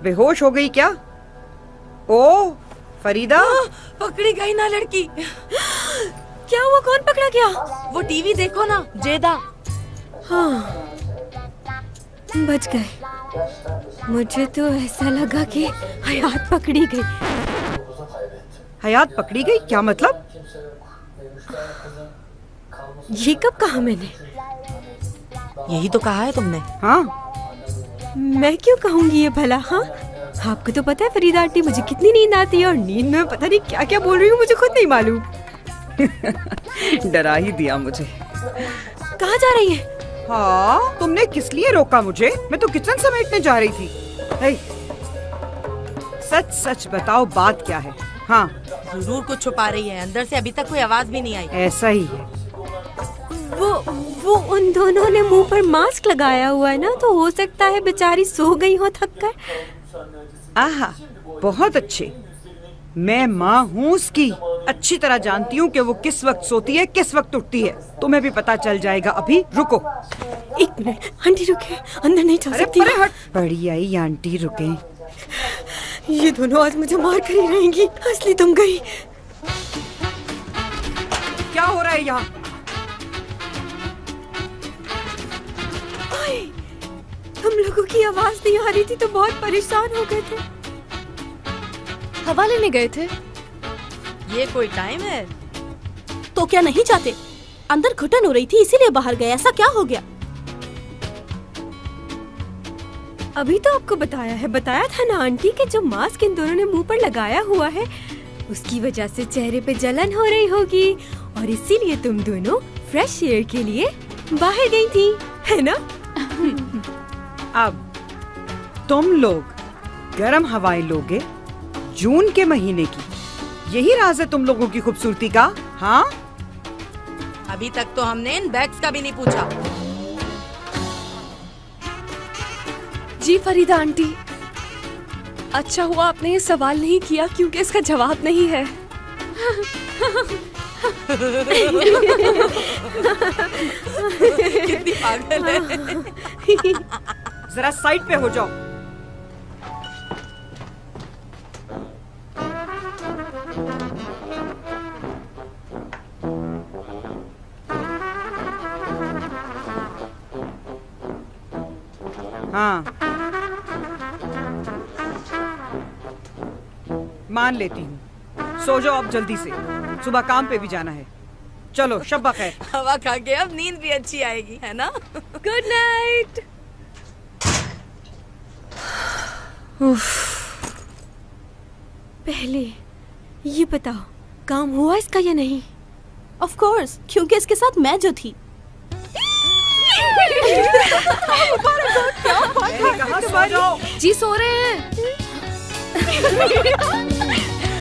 बेहोश हो गई क्या? ओ फरीदा, पकड़ी गई ना लड़की। क्या हुआ? कौन पकड़ा गया? वो टीवी देखो ना, जेदा। हाँ, बच गए। मुझे तो ऐसा लगा कि हयात पकड़ी गई। हयात पकड़ी गई? क्या मतलब? ये कब कहा मैंने? यही तो कहा है तुमने। हाँ, मैं क्यों कहूँगी ये भला? हाँ, आपको तो पता है फरीदा आंटी, मुझे कितनी नींद आती है और नींद में पता नहीं क्या क्या बोल रही हूँ, मुझे खुद नहीं मालूम। डरा ही दिया मुझे। कहाँ जा रही है? हाँ, तुमने किस लिए रोका मुझे? मैं तो किचन समेटने जा रही थी। हे, सच सच बताओ, बात क्या है? हाँ, जरूर कुछ छुपा रही है। अंदर से अभी तक कोई आवाज भी नहीं आई। ऐसा ही है। वो उन दोनों ने मुंह पर मास्क लगाया हुआ है ना, तो हो सकता है बेचारी सो गई हो थक कर। आहा, बहुत अच्छे। मैं माँ हूँ उसकी, अच्छी तरह जानती हूँ कि वो किस वक्त सोती है, किस वक्त उठती है। तुम्हें भी पता चल जाएगा। अभी रुको। 1 मिनट, आंटी रुके, अंदर नहीं जा सकती। अरे हट। बड़ी आई आंटी, रुके। ये दोनों आज मुझे मार कर ही रहेंगी। असली तुम गई। क्या हो रहा है यहाँ? हम लोगों की आवाज नहीं आ रही थी तो बहुत परेशान हो गए थे। हवा लेने गए थे। ये कोई टाइम है? तो क्या नहीं चाहते? अंदर घुटन हो रही थी इसीलिए बाहर गए। ऐसा क्या हो गया? अभी तो आपको बताया था ना आंटी कि जो मास्क इन दोनों ने मुंह पर लगाया हुआ है उसकी वजह से चेहरे पे जलन हो रही होगी और इसीलिए तुम दोनों फ्रेश एयर के लिए बाहर गई थी, है ना? अब तुम लोग गर्म हवाएं लोगे जून के महीने की, यही राज है तुम लोगों की खूबसूरती का? हाँ, अभी तक तो हमने इन बैग्स का भी नहीं पूछा। जी फरीदा आंटी, अच्छा हुआ आपने ये सवाल नहीं किया क्योंकि इसका जवाब नहीं है। कितनी पागल है। जरा साइड पे हो जाओ। हाँ, मान लेती हूँ। सो जाओ अब जल्दी से, सुबह काम पे भी जाना है। चलो शब्बा खैर। हवा खा के अब नींद भी अच्छी आएगी, है ना? Good night. पहले ये बताओ काम हुआ इसका या नहीं? ऑफ कोर्स, क्योंकि इसके साथ मैं जो थी। मैंने कहा सो जाओ। जी सो रहे हैं।